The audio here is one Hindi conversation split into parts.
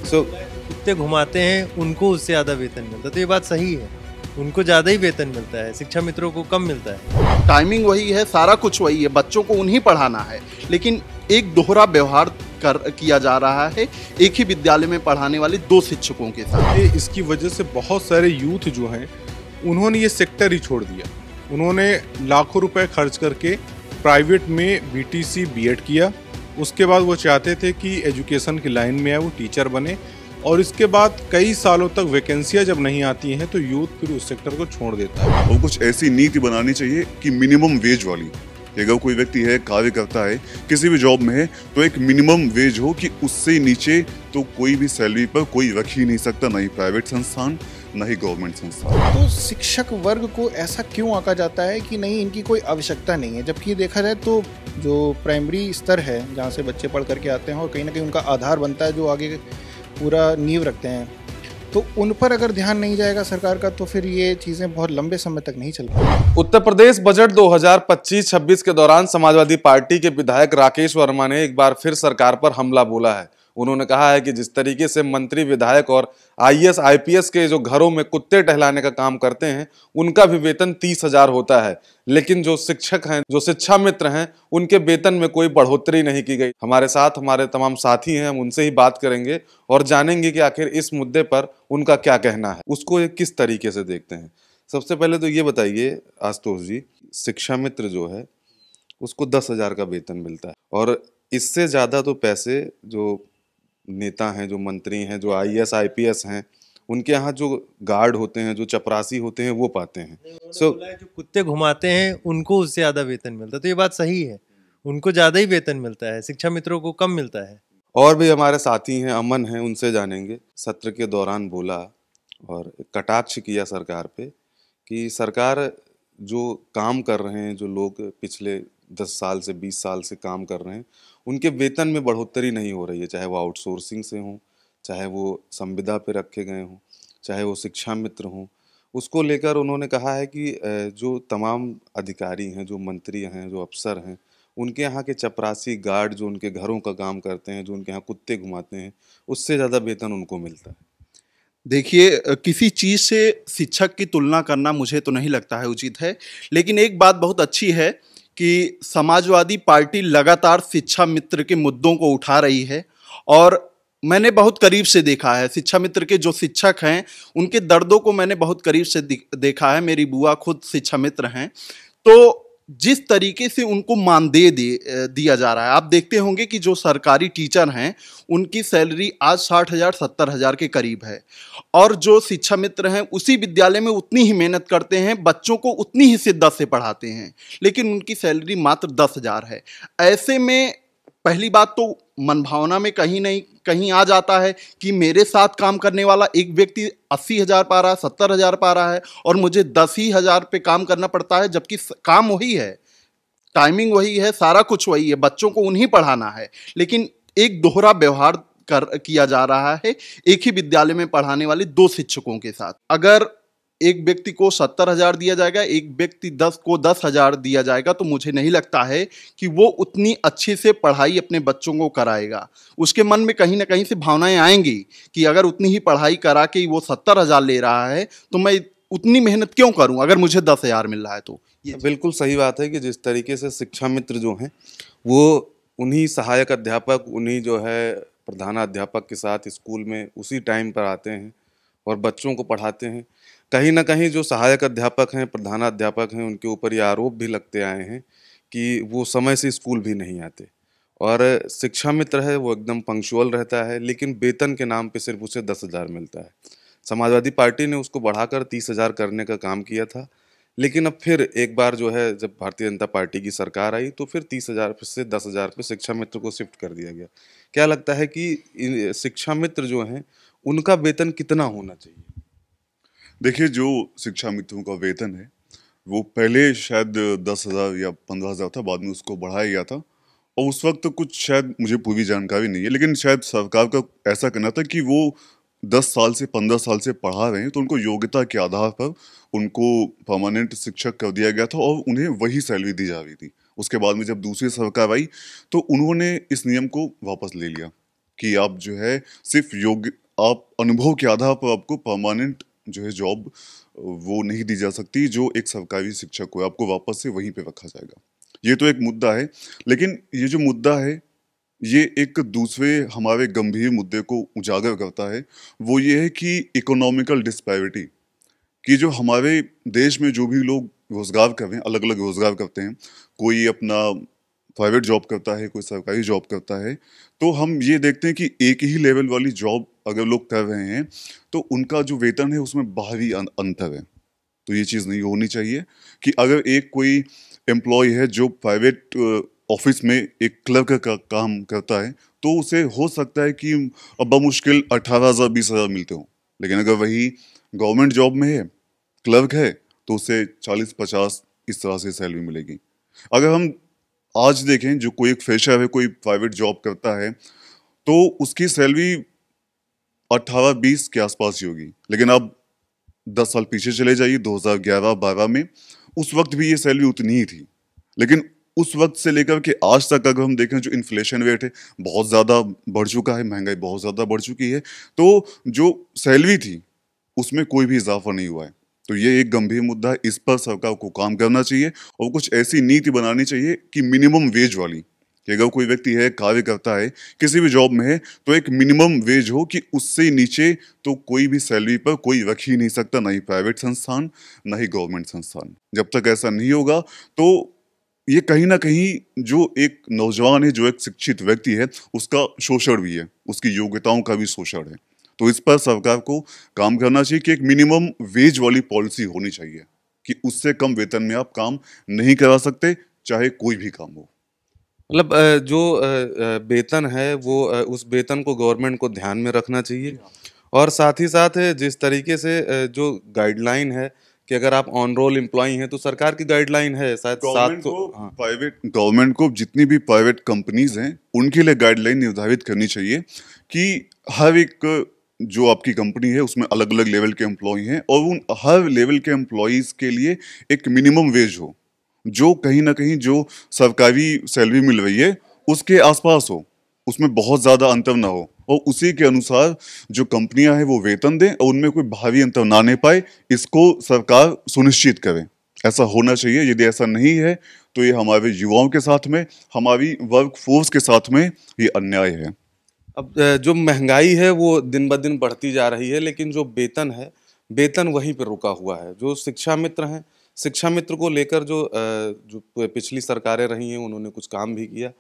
कुत्ते घुमाते हैं उनको उससे ज़्यादा वेतन मिलता है, तो ये बात सही है। उनको ज़्यादा ही वेतन मिलता है, शिक्षा मित्रों को कम मिलता है। टाइमिंग वही है, सारा कुछ वही है, बच्चों को उन्हीं पढ़ाना है, लेकिन एक दोहरा व्यवहार किया जा रहा है एक ही विद्यालय में पढ़ाने वाले दो शिक्षकों के साथ। इसकी वजह से बहुत सारे यूथ जो हैं उन्होंने ये सेक्टर ही छोड़ दिया। उन्होंने लाखों रुपए खर्च करके प्राइवेट में बीटीसी बीएड किया, उसके बाद वो चाहते थे कि एजुकेशन की लाइन में आए, वो टीचर बने, और इसके बाद कई सालों तक वैकेंसियां जब नहीं आती हैं तो यूथ फिर उस सेक्टर को छोड़ देता है। और कुछ ऐसी नीति बनानी चाहिए कि मिनिमम वेज वाली, अगर कोई व्यक्ति है कार्य करता है किसी भी जॉब में है तो एक मिनिमम वेज हो कि उससे नीचे तो कोई भी सैलरी पर कोई रख ही नहीं सकता, ना ही प्राइवेट संस्थान ना ही गवर्नमेंट संस्थान। तो शिक्षक वर्ग को ऐसा क्यों आंका जाता है कि नहीं इनकी कोई आवश्यकता नहीं है, जबकि देखा जाए तो जो प्राइमरी स्तर है जहाँ से बच्चे पढ़ करके आते हैं और कहीं ना कहीं उनका आधार बनता है, जो आगे पूरा नींव रखते हैं, तो उन पर अगर ध्यान नहीं जाएगा सरकार का तो फिर ये चीज़ें बहुत लंबे समय तक नहीं चल पाएंगी। उत्तर प्रदेश बजट 2025-26 के दौरान समाजवादी पार्टी के विधायक राकेश वर्मा ने एक बार फिर सरकार पर हमला बोला है। उन्होंने कहा है कि जिस तरीके से मंत्री, विधायक और आईएएस, आईपीएस के जो घरों में कुत्ते टहलाने का काम करते हैं उनका भी वेतन 30,000 होता है, लेकिन जो शिक्षक हैं, जो शिक्षा मित्र हैं, उनके वेतन में कोई बढ़ोतरी नहीं की गई। हमारे साथ हमारे तमाम साथी हैं, हम उनसे ही बात करेंगे और जानेंगे कि आखिर इस मुद्दे पर उनका क्या कहना है, उसको किस तरीके से देखते हैं। सबसे पहले तो ये बताइए आशुतोष जी, शिक्षा मित्र जो है उसको 10,000 का वेतन मिलता है और इससे ज्यादा तो पैसे जो नेता हैं, जो मंत्री हैं, जो आईएएस आईपीएस हैं, उनके यहाँ जो गार्ड होते हैं, जो चपरासी होते हैं, वो पाते हैं। जो कुत्ते घुमाते हैं उनको उससे ज़्यादा वेतन मिलता है, तो ये बात सही है। उनको ज़्यादा ही वेतन मिलता है, शिक्षा मित्रों को कम मिलता है। और भी हमारे साथी हैं, अमन हैं, उनसे जानेंगे। सत्र के दौरान बोला और कटाक्ष किया सरकार पे कि सरकार जो काम कर रहे हैं, जो लोग पिछले 10 साल से 20 साल से काम कर रहे हैं, उनके वेतन में बढ़ोतरी नहीं हो रही है, चाहे वो आउटसोर्सिंग से हों, चाहे वो संविदा पे रखे गए हों, चाहे वो शिक्षा मित्र हों। उसको लेकर उन्होंने कहा है कि जो तमाम अधिकारी हैं, जो मंत्री हैं, जो अफसर हैं, उनके यहाँ के चपरासी, गार्ड जो उनके घरों का काम करते हैं, जो उनके यहाँ कुत्ते घुमाते हैं, उससे ज़्यादा वेतन उनको मिलता है। देखिए, किसी चीज़ से शिक्षक की तुलना करना मुझे तो नहीं लगता है उचित है, लेकिन एक बात बहुत अच्छी है कि समाजवादी पार्टी लगातार शिक्षा मित्र के मुद्दों को उठा रही है और मैंने बहुत करीब से देखा है। शिक्षा मित्र के जो शिक्षक हैं उनके दर्दों को मैंने बहुत करीब से देखा है। मेरी बुआ खुद शिक्षा मित्र हैं, तो जिस तरीके से उनको मानदेय दिया जा रहा है, आप देखते होंगे कि जो सरकारी टीचर हैं उनकी सैलरी आज 60,000 70,000 के करीब है और जो शिक्षा मित्र हैं उसी विद्यालय में उतनी ही मेहनत करते हैं, बच्चों को उतनी ही शिद्दत से पढ़ाते हैं, लेकिन उनकी सैलरी मात्र 10,000 है। ऐसे में पहली बात तो मन भावना में कहीं नहीं कहीं आ जाता है कि मेरे साथ काम करने वाला एक व्यक्ति 80,000 पा रहा है, 70,000 पा रहा है और मुझे 10,000 पे काम करना पड़ता है, जबकि काम वही है, टाइमिंग वही है, सारा कुछ वही है, बच्चों को उन्हीं पढ़ाना है, लेकिन एक दोहरा व्यवहार किया जा रहा है एक ही विद्यालय में पढ़ाने वाले दो शिक्षकों के साथ। अगर एक व्यक्ति को 70,000 दिया जाएगा, एक व्यक्ति 10,000 दिया जाएगा, तो मुझे नहीं लगता है कि वो उतनी अच्छे से पढ़ाई अपने बच्चों को कराएगा। उसके मन में कहीं ना कहीं से भावनाएं आएंगी कि अगर उतनी ही पढ़ाई करा के वो 70,000 ले रहा है तो मैं उतनी मेहनत क्यों करूं अगर मुझे 10,000 मिल रहा है। तो ये बिल्कुल सही बात है कि जिस तरीके से शिक्षा मित्र जो हैं वो उन्हीं सहायक अध्यापक, उन्हीं जो है प्रधानाध्यापक के साथ स्कूल में उसी टाइम पर आते हैं और बच्चों को पढ़ाते हैं। कहीं ना कहीं जो सहायक अध्यापक हैं, प्रधानाध्यापक हैं, उनके ऊपर ये आरोप भी लगते आए हैं कि वो समय से स्कूल भी नहीं आते, और शिक्षा मित्र है वो एकदम पंक्चुअल रहता है, लेकिन वेतन के नाम पे सिर्फ उसे 10,000 मिलता है। समाजवादी पार्टी ने उसको बढ़ाकर 30,000 करने का काम किया था, लेकिन अब फिर एक बार जो है जब भारतीय जनता पार्टी की सरकार आई तो फिर 30,000 से 10,000 पे शिक्षा मित्र को शिफ्ट कर दिया गया। क्या लगता है कि शिक्षा मित्र जो हैं उनका वेतन कितना होना चाहिए? देखिए, जो शिक्षा मित्रों का वेतन है वो पहले शायद 10,000 या 15,000 था, बाद में उसको बढ़ाया गया था और उस वक्त कुछ शायद मुझे पूरी जानकारी नहीं है, लेकिन शायद सरकार का ऐसा कहना था कि वो 10 साल से 15 साल से पढ़ा रहे हैं तो उनको योग्यता के आधार पर उनको परमानेंट शिक्षक कर दिया गया था और उन्हें वही सैलरी दी जा रही थी। उसके बाद में जब दूसरी सरकार आई तो उन्होंने इस नियम को वापस ले लिया। कि आप जो है सिर्फ योग्य, आप अनुभव के आधार पर आपको परमानेंट जो है जॉब वो नहीं दी जा सकती, जो एक सरकारी शिक्षक को आपको वापस से वहीं पे रखा जाएगा। ये तो एक मुद्दा है, लेकिन ये जो मुद्दा है ये एक दूसरे हमारे गंभीर मुद्दे को उजागर करता है। वो ये है कि इकोनॉमिकल डिस्पैरिटी, कि जो हमारे देश में जो भी लोग रोजगार कर रहे हैं, अलग अलग रोजगार करते हैं, कोई अपना प्राइवेट जॉब करता है, कोई सरकारी जॉब करता है, तो हम ये देखते हैं कि एक ही लेवल वाली जॉब अगर लोग कर रहे हैं तो उनका जो वेतन है उसमें बाहरी अंतर है। तो ये चीज़ नहीं होनी चाहिए कि अगर एक कोई एम्प्लॉय है जो प्राइवेट ऑफिस में एक क्लर्क का काम करता है तो उसे हो सकता है कि अब मुश्किल 18,000 20,000 मिलते हो, लेकिन अगर वही गवर्नमेंट जॉब में है, क्लर्क है, तो उसे 40-50 इस तरह से सैलरी मिलेगी। अगर हम आज देखें, जो कोई एक फ्रेशर है, कोई प्राइवेट जॉब करता है, तो उसकी सैलरी 18-20 के आसपास ही होगी। लेकिन अब 10 साल पीछे चले जाइए, 2011-12 में, उस वक्त भी ये सैलरी उतनी ही थी। लेकिन उस वक्त से लेकर के आज तक अगर हम देखें, जो इन्फ्लेशन रेट है बहुत ज़्यादा बढ़ चुका है, महंगाई बहुत ज़्यादा बढ़ चुकी है, तो जो सैलरी थी उसमें कोई भी इजाफा नहीं हुआ है। तो ये एक गंभीर मुद्दा है, इस पर सरकार को काम करना चाहिए और कुछ ऐसी नीति बनानी चाहिए कि मिनिमम वेज वाली, कि अगर कोई व्यक्ति है, कार्य करता है, किसी भी जॉब में है, तो एक मिनिमम वेज हो कि उससे नीचे तो कोई भी सैलरी पर कोई रख ही नहीं सकता, ना ही प्राइवेट संस्थान, ना ही गवर्नमेंट संस्थान। जब तक ऐसा नहीं होगा तो ये कहीं ना कहीं जो एक नौजवान है, जो एक शिक्षित व्यक्ति है, उसका शोषण भी है, उसकी योग्यताओं का भी शोषण है। तो इस पर सरकार को काम करना चाहिए कि एक मिनिमम वेज वाली पॉलिसी होनी चाहिए कि उससे कम वेतन में आप काम नहीं करा सकते, चाहे कोई भी काम हो। मतलब जो वेतन है वो उस वेतन को गवर्नमेंट को ध्यान में रखना चाहिए, और साथ ही साथ जिस तरीके से जो गाइडलाइन है कि अगर आप ऑन रोल एम्प्लॉय हैं तो सरकार की गाइडलाइन है शायद गवर्नमेंट 7 को हाँ। गवर्नमेंट को जितनी भी प्राइवेट कंपनीज हैं उनके लिए गाइडलाइन निर्धारित करनी चाहिए कि हर एक जो आपकी कंपनी है उसमें अलग अलग लेवल के एम्प्लॉय हैं और उन हर लेवल के एम्प्लॉयज के लिए एक मिनिमम वेज हो, जो कहीं ना कहीं जो सरकारी सैलरी मिल रही है उसके आसपास हो, उसमें बहुत ज़्यादा अंतर ना हो, और उसी के अनुसार जो कंपनियां हैं वो वेतन दें और उनमें कोई भारी अंतर ना आने पाए, इसको सरकार सुनिश्चित करे। ऐसा होना चाहिए। यदि ऐसा नहीं है तो ये हमारे युवाओं के साथ में, हमारी वर्क फोर्स के साथ में ये अन्याय है। अब जो महंगाई है वो दिन ब दिन बढ़ती जा रही है, लेकिन जो वेतन है, वेतन वहीं पर रुका हुआ है। जो शिक्षा मित्र हैं, शिक्षा मित्र को लेकर जो पिछली सरकारें रही हैं उन्होंने कुछ काम भी किया,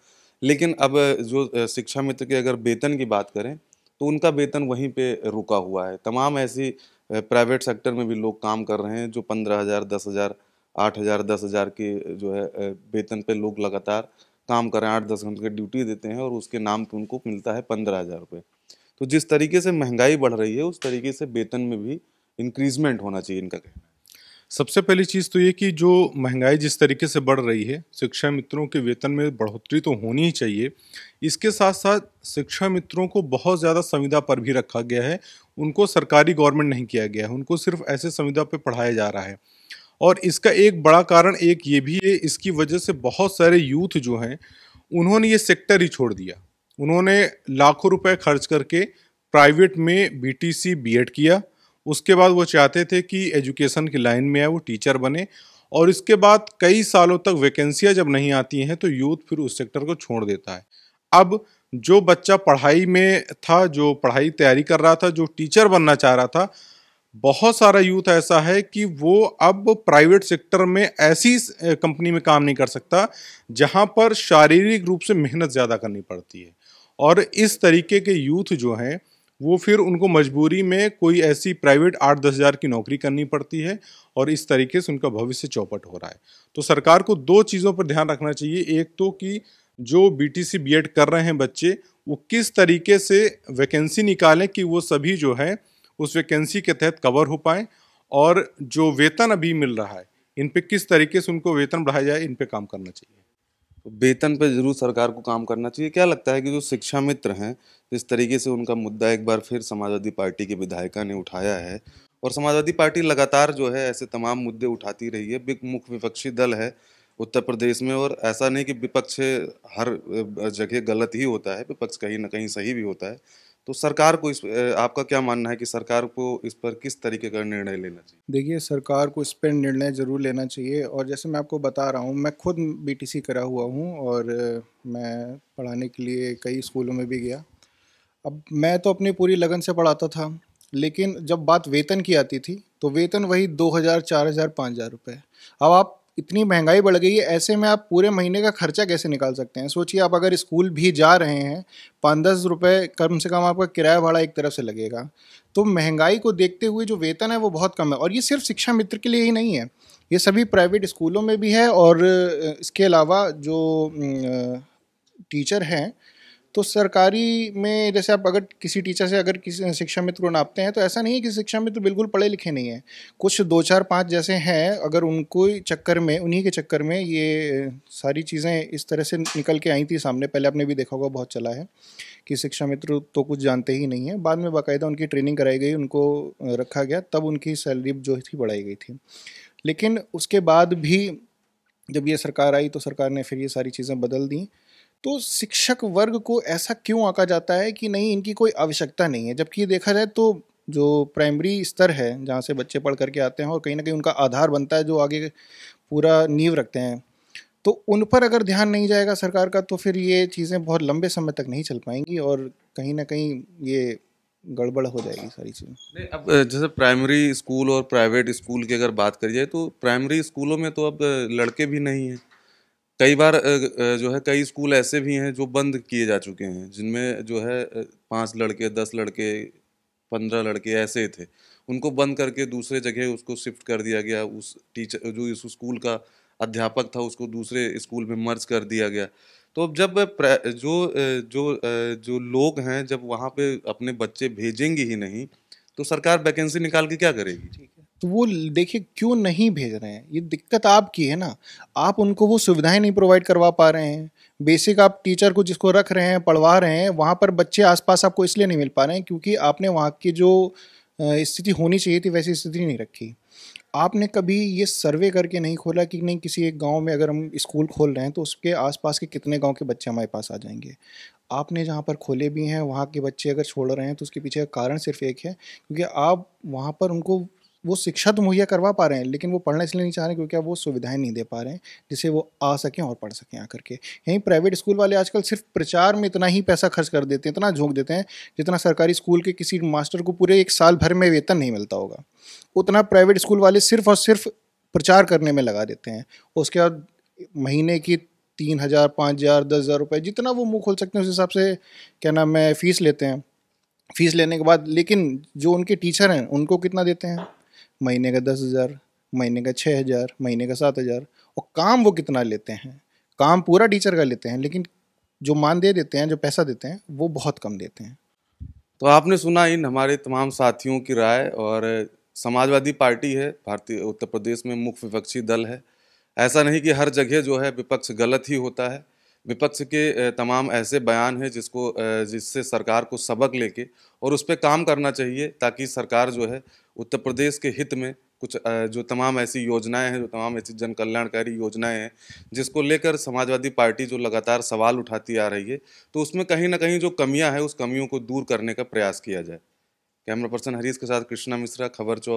लेकिन अब जो शिक्षा मित्र के अगर वेतन की बात करें तो उनका वेतन वहीं पे रुका हुआ है। तमाम ऐसी प्राइवेट सेक्टर में भी लोग काम कर रहे हैं जो 15,000, 10,000, 8,000, 10,000 के जो है वेतन पे लोग लगातार काम कर रहे हैं, 8-10 घंटे की ड्यूटी देते हैं और उसके नाम पे उनको मिलता है 15,000 रुपये। तो जिस तरीके से महंगाई बढ़ रही है उस तरीके से वेतन में भी इंक्रीजमेंट होना चाहिए, इनका कहना है। सबसे पहली चीज़ तो ये कि जो महंगाई जिस तरीके से बढ़ रही है, शिक्षा मित्रों के वेतन में बढ़ोतरी तो होनी ही चाहिए। इसके साथ साथ शिक्षा मित्रों को बहुत ज़्यादा संविदा पर भी रखा गया है, उनको सरकारी गवर्नमेंट नहीं किया गया है, उनको सिर्फ ऐसे संविदा पे पढ़ाया जा रहा है। और इसका एक बड़ा कारण एक ये भी है, इसकी वजह से बहुत सारे यूथ जो हैं उन्होंने ये सेक्टर ही छोड़ दिया। उन्होंने लाखों रुपए खर्च करके प्राइवेट में बीटीसी बीएड किया, उसके बाद वो चाहते थे कि एजुकेशन की लाइन में आए, वो टीचर बने, और इसके बाद कई सालों तक वैकेंसियां जब नहीं आती हैं तो यूथ फिर उस सेक्टर को छोड़ देता है। अब जो बच्चा पढ़ाई में था, जो पढ़ाई तैयारी कर रहा था, जो टीचर बनना चाह रहा था, बहुत सारा यूथ ऐसा है कि वो अब प्राइवेट सेक्टर में ऐसी कंपनी में काम नहीं कर सकता जहां पर शारीरिक रूप से मेहनत ज़्यादा करनी पड़ती है। और इस तरीके के यूथ जो हैं वो फिर उनको मजबूरी में कोई ऐसी प्राइवेट 8-10 हज़ार की नौकरी करनी पड़ती है और इस तरीके से उनका भविष्य चौपट हो रहा है। तो सरकार को दो चीज़ों पर ध्यान रखना चाहिए। एक तो कि जो बीटीसी बीएड कर रहे हैं बच्चे, वो किस तरीके से वैकेंसी निकालें कि वो सभी जो है उस वैकेंसी के तहत कवर हो पाएँ, और जो वेतन अभी मिल रहा है इन पे किस तरीके से उनको वेतन बढ़ाया जाए, इन पे काम करना चाहिए। तो वेतन पे जरूर सरकार को काम करना चाहिए। क्या लगता है कि जो शिक्षा मित्र हैं, जिस तरीके से उनका मुद्दा एक बार फिर समाजवादी पार्टी के विधायिका ने उठाया है, और समाजवादी पार्टी लगातार जो है ऐसे तमाम मुद्दे उठाती रही है, मुख्य विपक्षी दल है उत्तर प्रदेश में। और ऐसा नहीं कि विपक्ष हर जगह गलत ही होता है, विपक्ष कहीं ना कहीं सही भी होता है। तो सरकार को आपका क्या मानना है कि सरकार को इस पर किस तरीके का निर्णय लेना चाहिए? देखिए, सरकार को इस पर निर्णय ज़रूर लेना चाहिए। और जैसे मैं आपको बता रहा हूँ, मैं खुद बीटीसी करा हुआ हूँ और मैं पढ़ाने के लिए कई स्कूलों में भी गया। अब मैं तो अपनी पूरी लगन से पढ़ाता था, लेकिन जब बात वेतन की आती थी तो वेतन वही 2,000, 4,000, 5,000 रुपये। अब आप इतनी महंगाई बढ़ गई है, ऐसे में आप पूरे महीने का खर्चा कैसे निकाल सकते हैं? सोचिए, आप अगर स्कूल भी जा रहे हैं, 5-10 रुपये कम से कम आपका किराया भाड़ा एक तरफ से लगेगा। तो महंगाई को देखते हुए जो वेतन है वो बहुत कम है। और ये सिर्फ शिक्षा मित्र के लिए ही नहीं है, ये सभी प्राइवेट स्कूलों में भी है। और इसके अलावा जो टीचर हैं, तो सरकारी में जैसे आप अगर किसी टीचर से अगर किसी शिक्षा मित्र को नापते हैं, तो ऐसा नहीं है कि शिक्षा मित्र बिल्कुल पढ़े लिखे नहीं हैं। कुछ 2, 4, 5 जैसे हैं, अगर उनको चक्कर में, उन्हीं के चक्कर में ये सारी चीज़ें इस तरह से निकल के आई थी सामने। पहले आपने भी देखा होगा, बहुत चला है कि शिक्षा मित्र तो कुछ जानते ही नहीं है। बाद में बाकायदा उनकी ट्रेनिंग कराई गई, उनको रखा गया, तब उनकी सैलरी जो थी बढ़ाई गई थी। लेकिन उसके बाद भी जब ये सरकार आई तो सरकार ने फिर ये सारी चीज़ें बदल दी। तो शिक्षक वर्ग को ऐसा क्यों आंका जाता है कि नहीं, इनकी कोई आवश्यकता नहीं है? जबकि देखा जाए तो जो प्राइमरी स्तर है, जहाँ से बच्चे पढ़ करके आते हैं और कहीं ना कहीं उनका आधार बनता है, जो आगे पूरा नींव रखते हैं, तो उन पर अगर ध्यान नहीं जाएगा सरकार का, तो फिर ये चीज़ें बहुत लंबे समय तक नहीं चल पाएंगी और कहीं ना कहीं ये गड़बड़ हो जाएगी सारी चीज़ें। नहीं, अब जैसे प्राइमरी स्कूल और प्राइवेट स्कूल की अगर बात करी जाए, तो प्राइमरी स्कूलों में तो अब लड़के भी नहीं हैं। कई बार जो है कई स्कूल ऐसे भी हैं जो बंद किए जा चुके हैं, जिनमें जो है 5 लड़के, 10 लड़के, 15 लड़के ऐसे थे। उनको बंद करके दूसरे जगह उसको शिफ्ट कर दिया गया। उस टीचर जो इस स्कूल का अध्यापक था, उसको दूसरे स्कूल में मर्ज कर दिया गया। तो अब जब जो लोग हैं, जब वहाँ पे अपने बच्चे भेजेंगे ही नहीं, तो सरकार वैकेंसी निकाल के क्या करेगी? ठीक है, तो वो देखिए क्यों नहीं भेज रहे हैं, ये दिक्कत आपकी है ना। आप उनको वो सुविधाएं नहीं प्रोवाइड करवा पा रहे हैं। बेसिक आप टीचर को जिसको रख रहे हैं, पढ़वा रहे हैं, वहाँ पर बच्चे आसपास आपको इसलिए नहीं मिल पा रहे हैं क्योंकि आपने वहाँ की जो स्थिति होनी चाहिए थी वैसी स्थिति नहीं रखी। आपने कभी ये सर्वे करके नहीं खोला कि नहीं, किसी एक गांव में अगर हम स्कूल खोल रहे हैं तो उसके आसपास के कितने गांव के बच्चे हमारे पास आ जाएंगे। आपने जहाँ पर खोले भी हैं, वहाँ के बच्चे अगर छोड़ रहे हैं तो उसके पीछे का कारण सिर्फ एक है, क्योंकि आप वहाँ पर उनको वो शिक्षा तो मुहैया करवा पा रहे हैं, लेकिन वो पढ़ना इसलिए नहीं चाह रहे क्योंकि आप वो सुविधाएं नहीं दे पा रहे हैं जिससे वो आ सकें और पढ़ सकें आकर के। यहीं प्राइवेट स्कूल वाले आजकल सिर्फ प्रचार में इतना ही पैसा खर्च कर देते हैं, इतना झोंक देते हैं, जितना सरकारी स्कूल के किसी मास्टर को पूरे 1 साल भर में वेतन नहीं मिलता होगा, उतना प्राइवेट स्कूल वाले सिर्फ और सिर्फ प्रचार करने में लगा देते हैं। उसके बाद महीने की 3,000, 5,000, 10,000 रुपये, जितना वो मुंह खोल सकते हैं उस हिसाब से क्या नाम है फीस लेते हैं। फीस लेने के बाद लेकिन जो उनके टीचर हैं उनको कितना देते हैं? महीने का 10,000, महीने का 6,000, महीने का 7,000। और काम वो कितना लेते हैं? काम पूरा टीचर का लेते हैं, लेकिन जो मान दे देते हैं, जो पैसा देते हैं, वो बहुत कम देते हैं। तो आपने सुना इन हमारे तमाम साथियों की राय। और समाजवादी पार्टी है, भारतीय उत्तर प्रदेश में मुख्य विपक्षी दल है। ऐसा नहीं कि हर जगह जो है विपक्ष गलत ही होता है। विपक्ष के तमाम ऐसे बयान हैं जिससे सरकार को सबक लेके और उस पर काम करना चाहिए, ताकि सरकार जो है उत्तर प्रदेश के हित में कुछ जो तमाम ऐसी योजनाएं हैं, जो तमाम ऐसी जन कल्याणकारी योजनाएं हैं, जिसको लेकर समाजवादी पार्टी जो लगातार सवाल उठाती आ रही है, तो उसमें कहीं ना कहीं जो कमियां हैं, उस कमियों को दूर करने का प्रयास किया जाए। कैमरा पर्सन हरीश के साथ कृष्णा मिश्रा, खबर चौक,